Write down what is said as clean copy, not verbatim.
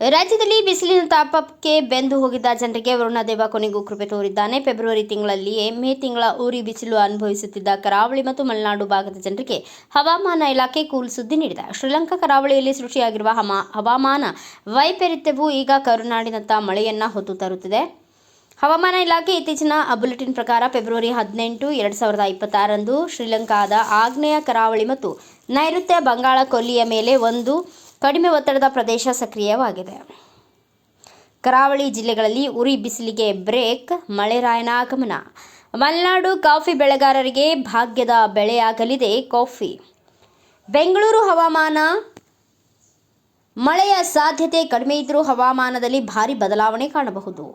ರಾಜ್ಯದಲ್ಲಿ ಬಿಸಿಲಿನ ತಾಪಕ್ಕೆ ಬೆಂದು ಹೋಗಿದ್ದ ಜನರಿಗೆ ವರುಣದೇವ ಕೊನೆಗೂ ಕೃಪೆ ತೋರಿದ್ದಾನೆ. ಫೆಬ್ರವರಿ ತಿಂಗಳಲ್ಲಿಯೇ ಮೇ ತಿಂಗಳ ಉರಿ ಬಿಸಿಲು ಅನುಭವಿಸುತ್ತಿದ್ದ ಕರಾವಳಿ ಮತ್ತು ಮಲೆನಾಡು ಭಾಗದ ಜನರಿಗೆ ಹವಾಮಾನ ಇಲಾಖೆ ಕೂಲ್ ಸುದ್ದಿ ನೀಡಿದೆ. ಶ್ರೀಲಂಕಾ ಕರಾವಳಿಯಲ್ಲಿ ಸೃಷ್ಟಿಯಾಗಿರುವ ಹವಾಮಾನ ವೈಪರೀತ್ಯವು ಈಗ ಕರುನಾಡಿನತ್ತ ಮಳೆಯನ್ನ ಹೊತ್ತು ತರುತ್ತಿದೆ. ಹವಾಮಾನ ಇಲಾಖೆ ಇತ್ತೀಚಿನ ಬುಲೆಟಿನ್ ಪ್ರಕಾರ ಫೆಬ್ರವರಿ 18, 2026ರಂದು ಶ್ರೀಲಂಕಾದ ಆಗ್ನೇಯ ಕರಾವಳಿ ಮತ್ತು ನೈಋತ್ಯ ಬಂಗಾಳ ಕೊಲ್ಲಿಯ ಮೇಲೆ ಒಂದು ಕಡಿಮೆ ಒತ್ತಡದ ಪ್ರದೇಶ ಸಕ್ರಿಯವಾಗಿದೆ. ಕರಾವಳಿ ಜಿಲ್ಲೆಗಳಲ್ಲಿ ಉರಿ ಬಿಸಿಲಿಗೆ ಬ್ರೇಕ್, ಮಳೆರಾಯನ ಆಗಮನ. ಮಲೆನಾಡು ಕಾಫಿ ಬೆಳೆಗಾರರಿಗೆ ಭಾಗ್ಯದ ಬೆಳೆಯಾಗಲಿದೆ ಕಾಫಿ. ಬೆಂಗಳೂರು ಹವಾಮಾನ. ಮಳೆಯ ಸಾಧ್ಯತೆ ಕಡಿಮೆ ಇದ್ದರೂ ಹವಾಮಾನದಲ್ಲಿ ಭಾರಿ ಬದಲಾವಣೆ ಕಾಣಬಹುದು.